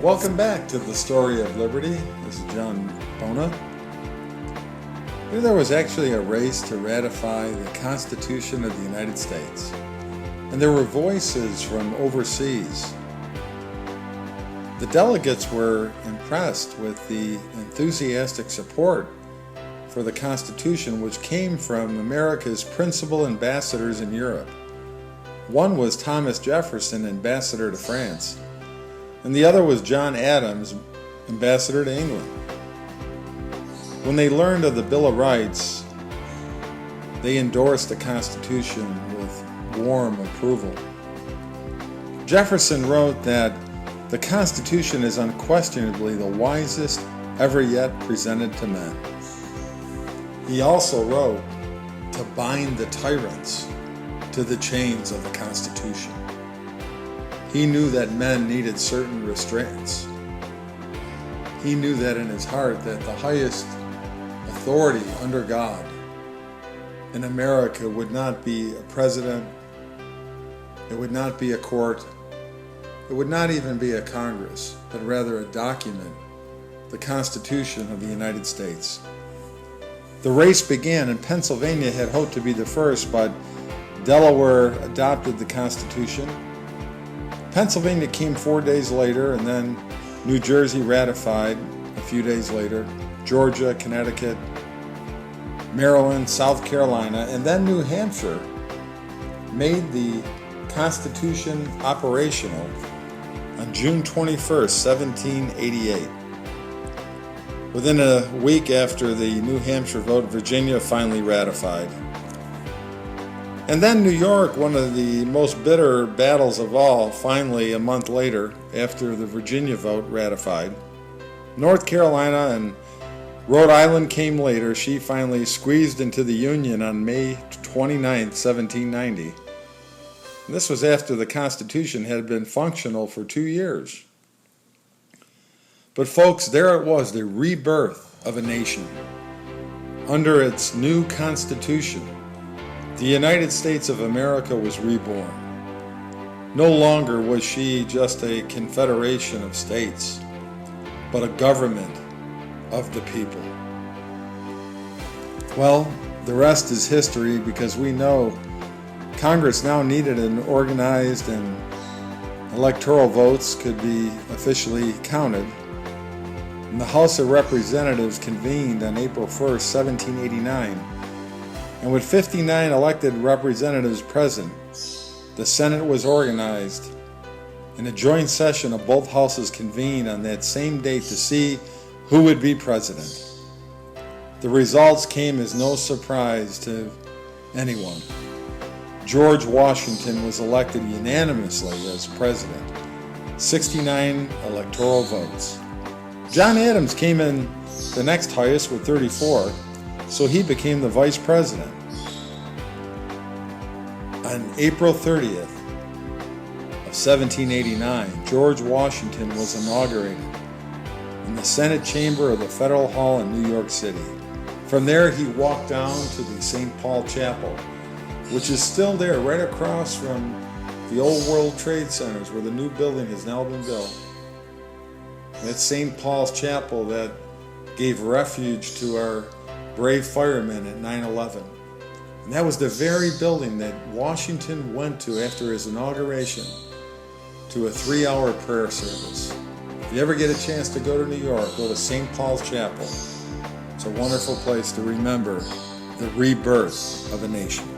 Welcome back to the Story of Liberty. This is John Bona. There was actually a race to ratify the Constitution of the United States, and there were voices from overseas. The delegates were impressed with the enthusiastic support for the Constitution, which came from America's principal ambassadors in Europe. One was Thomas Jefferson, ambassador to France, and the other was John Adams, ambassador to England. When they learned of the Bill of Rights, they endorsed the Constitution with warm approval. Jefferson wrote that the Constitution is unquestionably the wisest ever yet presented to men. He also wrote to bind the tyrants to the chains of the Constitution. He knew that men needed certain restraints. He knew that in his heart that the highest authority under God in America would not be a president, it would not be a court, it would not even be a Congress, but rather a document, the Constitution of the United States. The race began, and Pennsylvania had hoped to be the first, but Delaware adopted the Constitution. Pennsylvania came 4 days later, and then New Jersey ratified a few days later, Georgia, Connecticut, Maryland, South Carolina, and then New Hampshire made the Constitution operational on June 21st, 1788. Within a week after the New Hampshire vote, Virginia finally ratified. And then New York, one of the most bitter battles of all, finally a month later, after the Virginia vote, ratified. North Carolina and Rhode Island came later. She finally squeezed into the Union on May 29, 1790. And this was after the Constitution had been functional for 2 years. But folks, there it was, the rebirth of a nation. Under its new Constitution, the United States of America was reborn. No longer was she just a confederation of states, but a government of the people. Well, the rest is history, because we know Congress now needed an organized and electoral votes could be officially counted. And the House of Representatives convened on April 1st, 1789. And with 59 elected representatives present, the Senate was organized, and a joint session of both houses convened on that same date to see who would be president. The results came as no surprise to anyone. George Washington was elected unanimously as president, 69 electoral votes. John Adams came in the next highest with 34, so he became the vice president. On April 30th of 1789, George Washington was inaugurated in the Senate chamber of the Federal Hall in New York City. From there, he walked down to the St. Paul Chapel, which is still there, right across from the old World Trade Centers where the new building has now been built. That's St. Paul's Chapel that gave refuge to our brave firemen at 9/11. And that was the very building that Washington went to after his inauguration to a 3-hour prayer service. If you ever get a chance to go to New York, go to St. Paul's Chapel. It's a wonderful place to remember the rebirth of a nation.